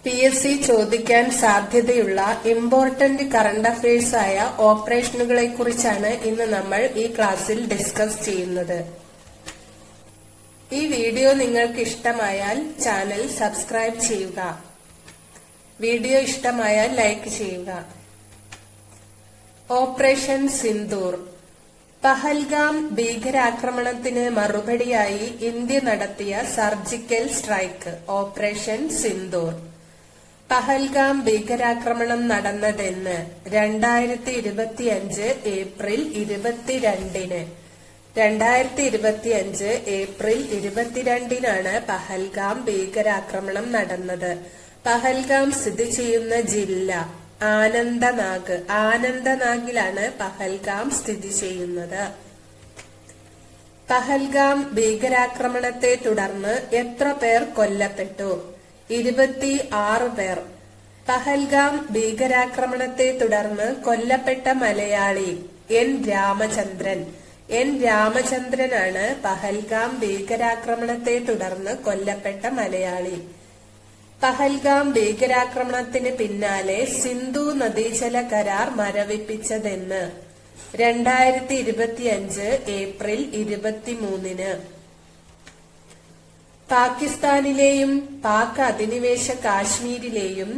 PSC ചോദിക്കാൻ സാധ്യതയുള്ള important current affairs ആയ ഓപ്പറേഷനുകളെ കുറിച്ചാണ് ഇന്ന് നമ്മൾ ഈ ക്ലാസ്സിൽ ഡിസ്കസ് ചെയ്യുന്നത്. ഈ വീഡിയോ നിങ്ങൾക്ക് ഇഷ്ടമായാൽ ചാനൽ സബ്സ്ക്രൈബ് ചെയ്യുക. വീഡിയോ ഇഷ്ടമായാൽ ലൈക്ക് ചെയ്യുക. ഓപ്പറേഷൻ സിന്ദൂർ. പഹൽഗാം ഭീകരാക്രമണത്തിന് മറുപടിയായി ഇന്ത്യ നടത്തിയ surgical strike operation Sindoor. Pahalgam ഭീകരാക്രമണം നടന്നതെന്ന് 2025 ഏപ്രിൽ 22-ന്. 2025 ഏപ്രിൽ 22-നാണ് പഹൽഗാം ഭീകരാക്രമണം നടന്നത്. പഹൽഗാം സ്ഥിതി ചെയ്യുന്ന ജില്ല ആനന്ദനാഗ്. ആനന്ദനാഗിലാണ് പഹൽഗാം സ്ഥിതി ചെയ്യുന്നത്. പഹൽഗാം ഭീകരാക്രമണത്തെ തുടർന്ന് എത്ര പേർ കൊല്ലപ്പെട്ടു? 26 പേർ. പഹൽഗാം ഭീകരാക്രമണത്തെ തുടർന്ന് കൊല്ലപ്പെട്ട മലയാളി N. രാമചന്ദ്രൻ. N. രാമചന്ദ്രനാണ് പഹൽഗാം ഭീകരാക്രമണത്തെ തുടർന്ന് കൊല്ലപ്പെട്ട മലയാളി. പഹൽഗാം ഭീകരാക്രമണത്തിന് പിന്നാലെ സിന്ധു നദീജല കരാർ മരവിപ്പിച്ചതെന്ന് 2025 ഏപ്രിൽ 23-ന്. പാകിസ്ഥാനിലെയും പാക് അധിനിവേശ കാശ്മീരിലെയും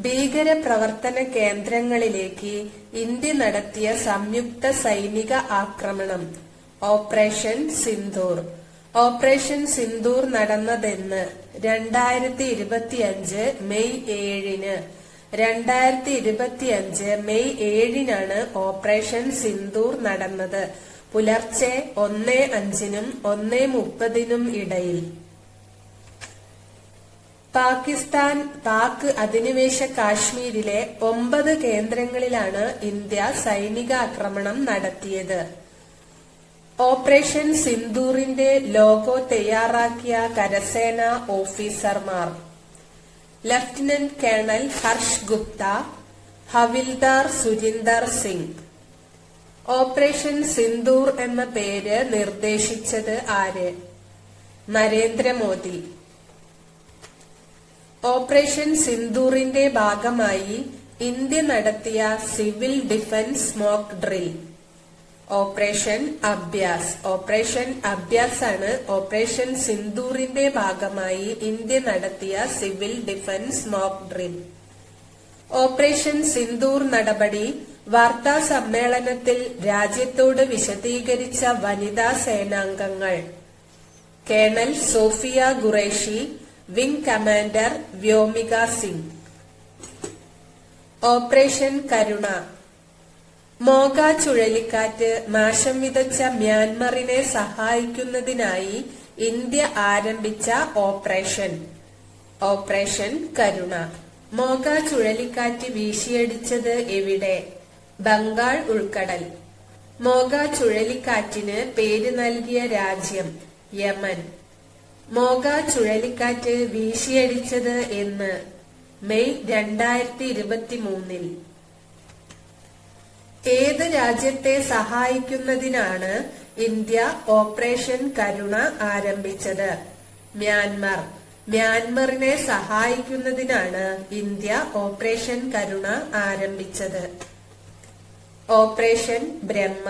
ഭീകര പ്രവർത്തന കേന്ദ്രങ്ങളിലേക്ക് ഇന്ത്യ നടത്തിയ സംയുക്ത സൈനിക ആക്രമണം ഓപ്പറേഷൻ സിന്ദൂർ. ഓപ്പറേഷൻ സിന്ദൂർ നടന്നതെന്ന് 2025 മെയ് 7-ന്. 2025 മെയ് 7-നാണ് ഓപ്പറേഷൻ സിന്ദൂർ നടന്നത്. പുലർച്ചെ 1:05-നും 1:30-നും ഇടയിൽ. പാക് അധിനിവേശ കാശ്മീരിലെ 9 കേന്ദ്രങ്ങളിലാണ് ഇന്ത്യ സൈനികാക്രമണം നടത്തിയത്. ഓപ്പറേഷൻ സിന്ദൂറിന്റെ ലോഗോ തയ്യാറാക്കിയ കരസേനാ ഓഫീസർമാർ: ലഫ്റ്റനന്റ് കേണൽ ഹർഷ് ഗുപ്ത, ഹവിൽദാർ സുരിന്ദർ സിംഗ്. ഓപ്പറേഷൻ സിന്ദൂർ എന്ന പേര് നിർദ്ദേശിച്ചത് ആര്? നരേന്ദ്രമോദി. ഓപ്പറേഷൻ സിന്ദൂറിന്റെ ഭാഗമായി ഇന്ത്യ നടത്തിയ civil defence mock drill operation Abhyas. Operation Abhyas ആണ് ഓപ്പറേഷൻ സിന്ദൂറിന്റെ ഭാഗമായി ഇന്ത്യ നടത്തിയ civil defence mock drill. Operation Sindoor നടപടി വാർത്താ സമ്മേളനത്തിൽ രാജ്യത്തോട് വിശദീകരിച്ച വനിതാ സേനാംഗങ്ങൾ: colonel Sofiya Qureshi, wing commander Vyomika Singh. Operation Karuna. Mocha ചുഴലിക്കാറ്റ് നാശം വിതച്ച മ്യാൻമറിനെ സഹായിക്കുന്നതിനായി ഇന്ത്യ ആരംഭിച്ച ഓപ്പറേഷൻ കരുണ. മോഗ ചുഴലിക്കാറ്റ് വീശിയടിച്ചത് എവിടെ? ബംഗാൾ ഉൾക്കടൽ. മോഗ ചുഴലിക്കാറ്റിന് പേര് നൽകിയ രാജ്യം യമൻ. മോഗ ചുഴലിക്കാറ്റ് വീശിയടിച്ചത് എന്ന് മെയ് 2023-ൽ. ഏത് രാജ്യത്തെ സഹായിക്കുന്നതിനാണ് ഇന്ത്യ ഓപ്പറേഷൻ കരുണ ആരംഭിച്ചത്? മ്യാൻമർ. മ്യാൻമറിനെ സഹായിക്കുന്നതിനാണ് ഇന്ത്യ ഓപ്പറേഷൻ കരുണ ആരംഭിച്ചത്. ഓപ്പറേഷൻ ബ്രഹ്മ.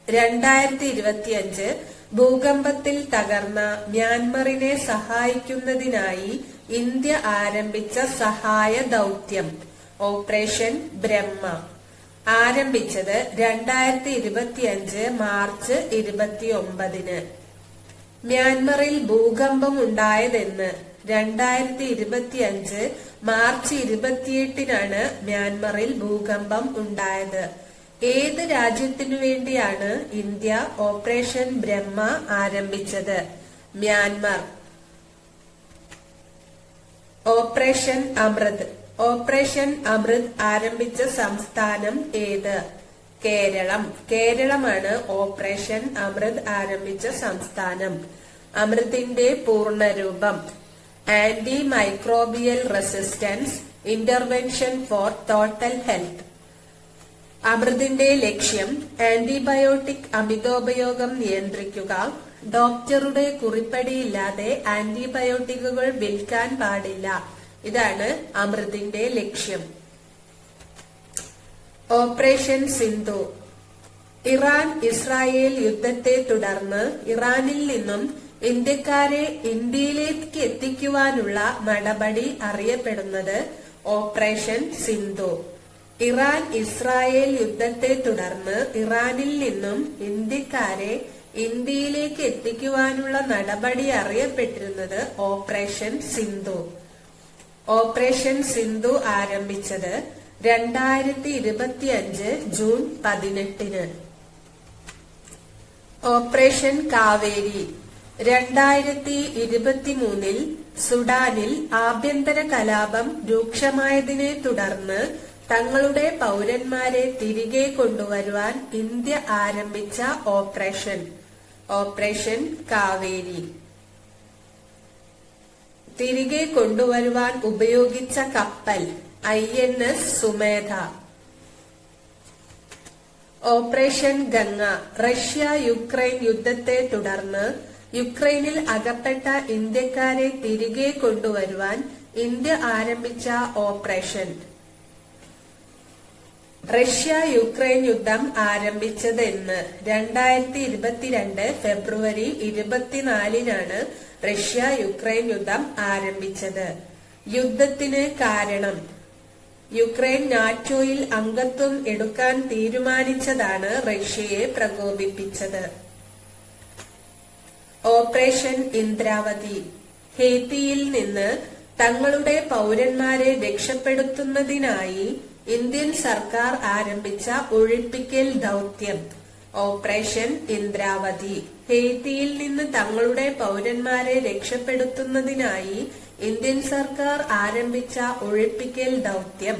2025 ഭൂകമ്പത്തിൽ തകർന്ന മ്യാൻമറിനെ സഹായിക്കുന്നതിനായി ഇന്ത്യ ആരംഭിച്ച സഹായ ദൗത്യം ഓപ്പറേഷൻ ബ്രഹ്മ. ആരംഭിച്ചത് 2025 മാർച്ച് 29-ന്. മ്യാൻമറിൽ ഭൂകമ്പം ഉണ്ടായതെന്ന് 2025 മാർച്ച് 28-നാണ് മ്യാൻമറിൽ ഭൂകമ്പം ഉണ്ടായത്. ഏത് രാജ്യത്തിനു വേണ്ടിയാണ് ഇന്ത്യ ഓപ്പറേഷൻ ബ്രഹ്മ ആരംഭിച്ചത്? മ്യാൻമർ. ഓപ്പറേഷൻ അമൃത്. ഓപ്പറേഷൻ അമൃത് ആരംഭിച്ച സംസ്ഥാനം ഏത്? കേരളം. കേരളമാണ് ഓപ്പറേഷൻ അമൃത് ആരംഭിച്ച സംസ്ഥാനം. അമൃതിന്റെ പൂർണ്ണരൂപം: anti microbial resistance intervention for total health. അമൃതിന്റെ ലക്ഷ്യം ആന്റിബയോട്ടിക് അമിതോപയോഗം നിയന്ത്രിക്കുക, ഡോക്ടറുടെ കുറിപ്പടിയില്ലാതെ ആന്റിബയോട്ടിക്കുകൾ വിൽക്കാൻ പാടില്ല ഇതാണ് അമൃതിന്റെ ലക്ഷ്യം. ഓപ്പറേഷൻ സിന്ധു. ഇറാൻ ഇസ്രായേൽ യുദ്ധത്തെ തുടർന്ന് ഇറാനിൽ നിന്നും ഇന്ത്യക്കാരെ ഇന്ത്യയിലേക്ക് എത്തിക്കുവാനുള്ള നടപടി അറിയപ്പെടുന്നത് ഓപ്പറേഷൻ സിന്ധു. ഇറാൻ ഇസ്രായേൽ യുദ്ധത്തെ തുടർന്ന് ഇറാനിൽ നിന്നും ഇന്ത്യക്കാരെ ഇന്ത്യയിലേക്ക് എത്തിക്കുവാനുള്ള നടപടി അറിയപ്പെട്ടിരുന്നത് ഓപ്പറേഷൻ സിന്ധു. ഓപ്പറേഷൻ സിന്ധു ആരംഭിച്ചത് 2025 ജൂൺ 18. ഓപ്പറേഷൻ കാവേരി. 2023 സുഡാനിൽ ആഭ്യന്തര കലാപം രൂക്ഷമായതിനെ തുടർന്ന് തങ്ങളുടെ പൗരന്മാരെ തിരികെ കൊണ്ടുവരുവാൻ ഇന്ത്യ ആരംഭിച്ച ഓപ്പറേഷൻ കാവേരി. തിരികെ കൊണ്ടുവരുവാൻ ഉപയോഗിച്ച കപ്പൽ INS സുമേധ. ഓപ്പറേഷൻ ഗംഗ. റഷ്യ യുക്രൈൻ യുദ്ധത്തെ തുടർന്ന് യുക്രൈനിൽ അകപ്പെട്ട ഇന്ത്യക്കാരെ തിരികെ കൊണ്ടുവരുവാൻ ഇന്ത്യ ആരംഭിച്ച ഓപ്പറേഷൻ. റഷ്യ യുക്രൈൻ യുദ്ധം ആരംഭിച്ചത് എന്ന് 2022 ഫെബ്രുവരി 24 റഷ്യ യുക്രൈൻ യുദ്ധം ആരംഭിച്ചത്. യുദ്ധത്തിന് കാരണം യുക്രൈൻ നാറ്റോയിൽ അംഗത്വം എടുക്കാൻ തീരുമാനിച്ചതാണ് റഷ്യയെ പ്രകോപിപ്പിച്ചത്. ഓപ്പറേഷൻ ഇന്ദ്രാവതി. ഹെയ്ത്തിയിൽ നിന്ന് തങ്ങളുടെ പൗരന്മാരെ രക്ഷപ്പെടുത്തുന്നതിനായി ഇന്ത്യൻ സർക്കാർ ആരംഭിച്ച ഒഴിപ്പിക്കൽ ദൗത്യം ഓപ്പറേഷൻ ഇന്ദ്രാവതി. ഹെയ്ത്തിയിൽ നിന്ന് തങ്ങളുടെ പൗരന്മാരെ രക്ഷപ്പെടുത്തുന്നതിനായി ഇന്ത്യൻ സർക്കാർ ആരംഭിച്ച ഒഴിപ്പിക്കൽ ദൗത്യം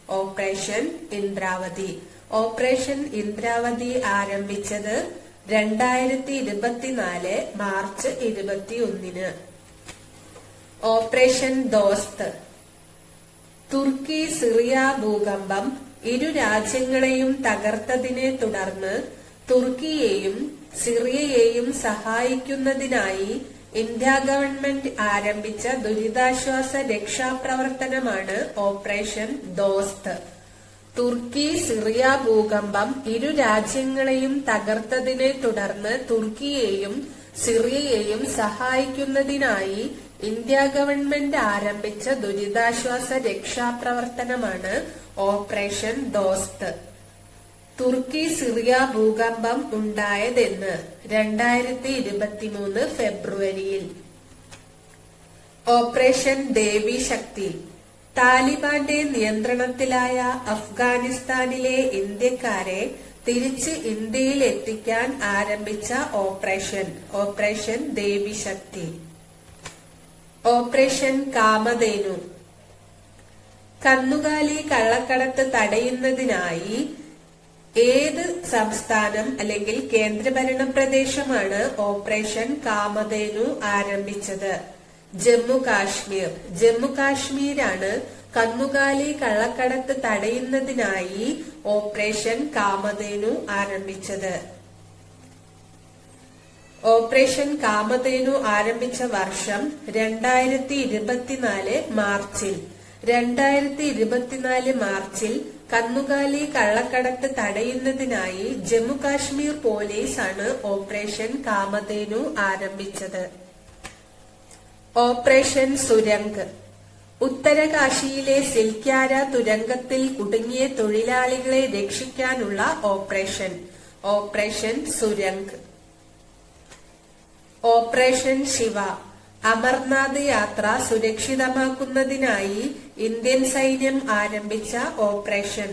ഓപ്പറേഷൻ ഇന്ദ്രാവതി. ഓപ്പറേഷൻ ഇന്ദ്രാവതി ആരംഭിച്ചത് 2024 മാർച്ച് 21. ഓപ്പറേഷൻ ദോസ്ത്. തുർക്കി സിറിയ ഭൂകമ്പം ഇരു രാജ്യങ്ങളെയും തകർത്തതിനെ തുടർന്ന് തുർക്കിയെയും സിറിയയെയും സഹായിക്കുന്നതിനായി ഇന്ത്യ ഗവൺമെന്റ് ആരംഭിച്ച ദുരിതാശ്വാസ രക്ഷാപ്രവർത്തനമാണ് ഓപ്പറേഷൻ ദോസ്ത്. തുർക്കി സിറിയ ഭൂകമ്പം ഇരു രാജ്യങ്ങളെയും തകർത്തതിനെ തുടർന്ന് തുർക്കിയെയും സിറിയയെയും സഹായിക്കുന്നതിനായി ഇന്ത്യ ഗവൺമെന്റ് ആരംഭിച്ച ദുരിതാശ്വാസ രക്ഷാപ്രവർത്തനമാണ് ഓപ്പറേഷൻ ദോസ്ത്. തുർക്കി സിറിയ ഭൂകമ്പം ഉണ്ടായതെന്ന് 2023 ഫെബ്രുവരിയിൽ. ഓപ്പറേഷൻ ദേവി ശക്തി. താലിബാന്റെ നിയന്ത്രണത്തിലായ അഫ്ഗാനിസ്ഥാനിലെ ഇന്ത്യക്കാരെ തിരിച്ച് ഇന്ത്യയിൽ എത്തിക്കാൻ ആരംഭിച്ച ഓപ്പറേഷൻ ദേവി ശക്തി. ഓപ്പറേഷൻ കാമധേനു. കന്നുകാലി കള്ളക്കടത്ത് തടയുന്നതിനായി ഏത് സംസ്ഥാനം അല്ലെങ്കിൽ കേന്ദ്രഭരണ പ്രദേശമാണ് ഓപ്പറേഷൻ കാമധേനു ആരംഭിച്ചത്? ജമ്മു കാശ്മീർ. ജമ്മു കാശ്മീരാണ് കന്നുകാലി കള്ളക്കടത്ത് തടയുന്നതിനായി ഓപ്പറേഷൻ കാമധേനു ആരംഭിച്ചത്. ഓപ്പറേഷൻ കാമധേനു ആരംഭിച്ച വർഷം 2024 മാർച്ചിൽ. 2024 മാർച്ചിൽ കന്നുകാലി കള്ളക്കടത്ത് തടയുന്നതിനായി ജമ്മു കാശ്മീർ പോലീസ് ആണ് ഓപ്പറേഷൻ കാമധേനു ആരംഭിച്ചത്. ഓപ്പറേഷൻ സുരംഗ്. ഉത്തരകാശിയിലെ സിൽക്യാര തുരങ്കത്തിൽ കുടുങ്ങിയ തൊഴിലാളികളെ രക്ഷിക്കാനുള്ള ഓപ്പറേഷൻ സുരംഗ്. ഓപ്പറേഷൻ ശിവ. അമർനാഥ് യാത്ര സുരക്ഷിതമാക്കുന്നതിനായി ഇന്ത്യൻ സൈന്യം ആരംഭിച്ച ഓപ്പറേഷൻ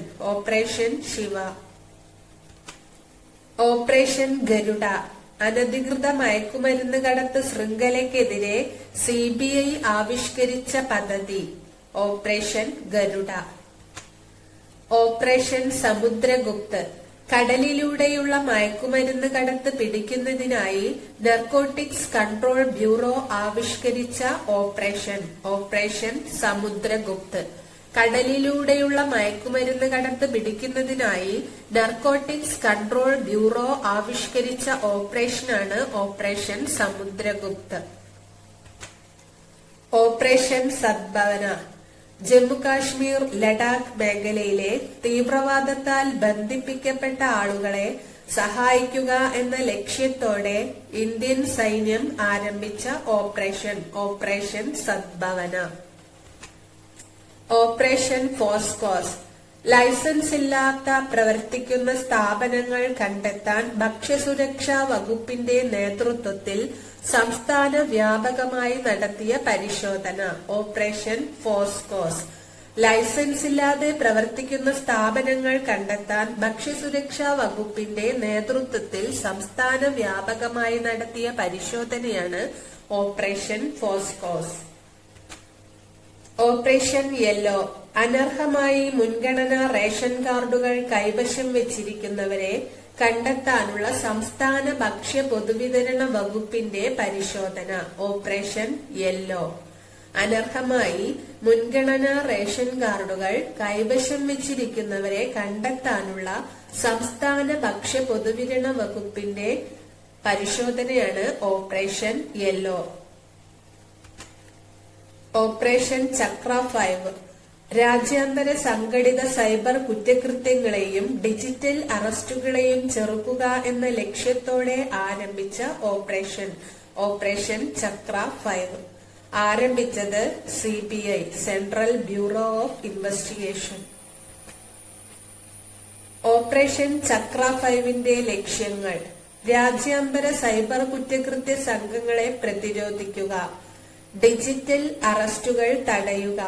ശിവ. ഓപ്പറേഷൻ ഗരുഡ. അനധികൃത മയക്കുമരുന്ന് കടത്ത് ശൃംഖലയ്ക്കെതിരെ CBI ആവിഷ്കരിച്ച പദ്ധതി ഓപ്പറേഷൻ ഗരുഡ. ഓപ്പറേഷൻ സമുദ്രഗുപ്ത്. കടലിലൂടെയുള്ള മയക്കുമരുന്ന് കടത്ത് പിടിക്കുന്നതിനായി നർക്കോട്ടിക്സ് കൺട്രോൾ ബ്യൂറോ ആവിഷ്കരിച്ച ഓപ്പറേഷൻ സമുദ്രഗുപ്ത്. കടലിലൂടെയുള്ള മയക്കുമരുന്ന് കടത്ത് പിടിക്കുന്നതിനായി നർക്കോട്ടിക്സ് കൺട്രോൾ ബ്യൂറോ ആവിഷ്കരിച്ച ഓപ്പറേഷനാണ് ഓപ്പറേഷൻ സമുദ്രഗുപ്ത്. ഓപ്പറേഷൻ സദ്ഭാവന. ജമ്മു കാശ്മീർ ലഡാക്ക് മേഖലയിലെ തീവ്രവാദത്താൽ ബന്ധിപ്പിക്കപ്പെട്ട ആളുകളെ സഹായിക്കുക എന്ന ലക്ഷ്യത്തോടെ ഇന്ത്യൻ സൈന്യം ആരംഭിച്ച operation Sadbhavana. Operation FoSCoS. Licence ഇല്ലാത്ത പ്രവർത്തിക്കുന്ന സ്ഥാപനങ്ങൾ കണ്ടെത്താൻ ഭക്ഷ്യസുരക്ഷാ വകുപ്പിന്റെ നേതൃത്വത്തിൽ സംസ്ഥാന വ്യാപകമായി നടത്തിയ പരിശോധന. ഓപ്പറേഷൻ ഫോസ്കോസ്. ലൈസൻസ് ഇല്ലാതെ പ്രവർത്തിക്കുന്ന സ്ഥാപനങ്ങൾ കണ്ടെത്താൻ ഭക്ഷ്യസുരക്ഷാ വകുപ്പിന്റെ നേതൃത്വത്തിൽ സംസ്ഥാന വ്യാപകമായി നടത്തിയ പരിശോധനയാണ് ഓപ്പറേഷൻ ഫോസ്കോസ്. Operation yellow. അനർഹമായി മുൻഗണനാ റേഷൻ കാർഡുകൾ കൈവശം വെച്ചിരിക്കുന്നവരെ കണ്ടെത്താനുള്ള സംസ്ഥാന ഭക്ഷ്യ പൊതുവിതരണ വകുപ്പിന്റെ പരിശോധന. Operation yellow. അനർഹമായി മുൻഗണനാ റേഷൻ കാർഡുകൾ കൈവശം വെച്ചിരിക്കുന്നവരെ കണ്ടെത്താനുള്ള സംസ്ഥാന ഭക്ഷ്യ പൊതുവിതരണ വകുപ്പിന്റെ പരിശോധനയാണ് ഓപ്പറേഷൻ യെല്ലോ. ഓപ്പറേഷൻ ചക്ര 5. രാജ്യാന്തര സംഘടിത സൈബർ കുറ്റകൃത്യങ്ങളെയും ഡിജിറ്റൽ അറസ്റ്റുകളെയും ചെറുക്കുക എന്ന ലക്ഷ്യത്തോടെ ആരംഭിച്ച ഓപ്പറേഷൻ ചക്ര 5. ആരംഭിച്ചത് CBI, central bureau of investigation. Operation Chakra 5ന്റെ ലക്ഷ്യങ്ങൾ: രാജ്യാന്തര സൈബർ കുറ്റകൃത്യ സംഘങ്ങളെ പ്രതിരോധിക്കുക, ഡിജിറ്റൽ അറസ്റ്റുകൾ തടയുക,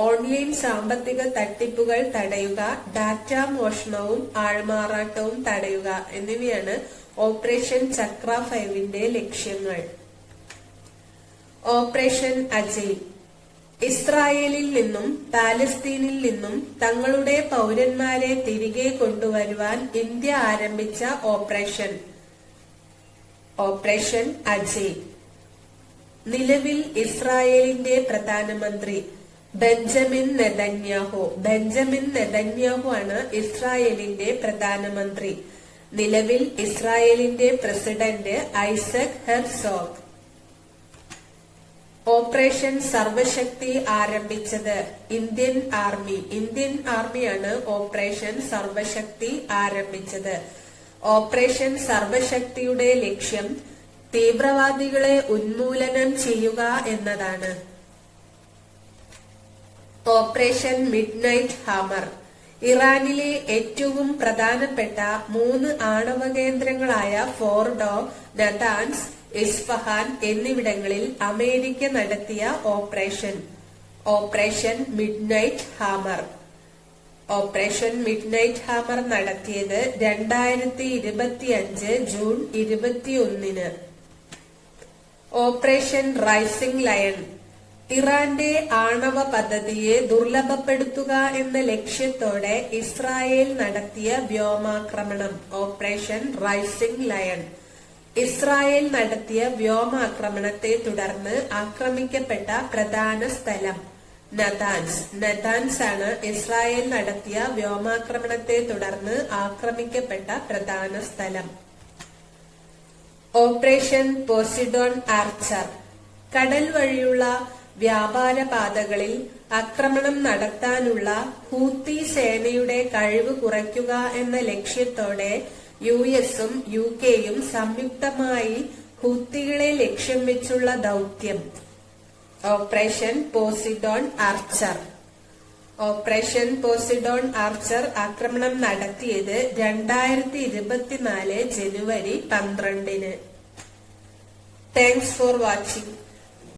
ഓൺലൈൻ സാമ്പത്തിക തട്ടിപ്പുകൾ തടയുക, ഡാറ്റ മോഷണവും ആൾമാറാട്ടവും തടയുക എന്നിവയാണ് ഓപ്പറേഷൻ ചക്ര 5ന്റെ ലക്ഷ്യങ്ങൾ. ഓപ്പറേഷൻ അജയ്. ഇസ്രായേലിൽ നിന്നും പാലസ്തീനിൽ നിന്നും തങ്ങളുടെ പൗരന്മാരെ തിരികെ കൊണ്ടുവരുവാൻ ഇന്ത്യ ആരംഭിച്ച ഓപ്പറേഷൻ അജയ്. നിലവിൽ ഇസ്രായേലിന്റെ പ്രധാനമന്ത്രി ബെഞ്ചമിൻ നെതന്യാഹു ആണ് ഇസ്രായേലിന്റെ പ്രധാനമന്ത്രി. നിലവിൽ ഇസ്രായേലിന്റെ പ്രസിഡന്റ് ഐസക് ഹെർസോഗ്. ഓപ്പറേഷൻ സർവശക്തി ആരംഭിച്ചത് ഇന്ത്യൻ ആർമിയാണ് ഓപ്പറേഷൻ സർവശക്തി ആരംഭിച്ചത്. ഓപ്പറേഷൻ സർവശക്തിയുടെ ലക്ഷ്യം തീവ്രവാദികളെ ഉന്മൂലനം ചെയ്യുക എന്നതാണ്. Operation midnight hammer. ഇറാനിലെ ഏറ്റവും പ്രധാനപ്പെട്ട 3 ആണവ കേന്ദ്രങ്ങളായ ഫോർഡോ, നതാൻസ്, ഇസ്ഫഹാൻ എന്നിവിടങ്ങളിൽ അമേരിക്ക നടത്തിയ operation midnight hammer. Operation midnight hammer നടത്തിയത് 2025 ജൂൺ 21. Operation rising lion. ഇറാന്റെ ആണവ പദ്ധതിയെ ദുർലഭപ്പെടുത്തുക എന്ന ലക്ഷ്യത്തോടെ ഇസ്രായേൽ നടത്തിയ വ്യോമാക്രമണം. Operation rising lion. ഇസ്രായേൽ നടത്തിയ വ്യോമാക്രമണത്തെ തുടർന്ന് ആക്രമിക്കപ്പെട്ട പ്രധാന സ്ഥലം നതാൻസ് ആണ്. ഇസ്രായേൽ നടത്തിയ വ്യോമാക്രമണത്തെ തുടർന്ന് ആക്രമിക്കപ്പെട്ട പ്രധാന സ്ഥലം. Operation Poseidon archer. കടൽ വഴിയുള്ള വ്യാപാര പാതകളിൽ ആക്രമണം നടത്താനുള്ള ഹൂത്തി സേനയുടെ കഴിവ് കുറയ്ക്കുക എന്ന ലക്ഷ്യത്തോടെ US-ഉം UK-യും സംയുക്തമായി ഹൂത്തികളെ ലക്ഷ്യം വെച്ചുള്ള ദൗത്യം. Operation Poseidon archer. Operation Poseidon archer ആക്രമണം നടത്തിയത് 2024 ജനുവരി 12. Thanks for watching.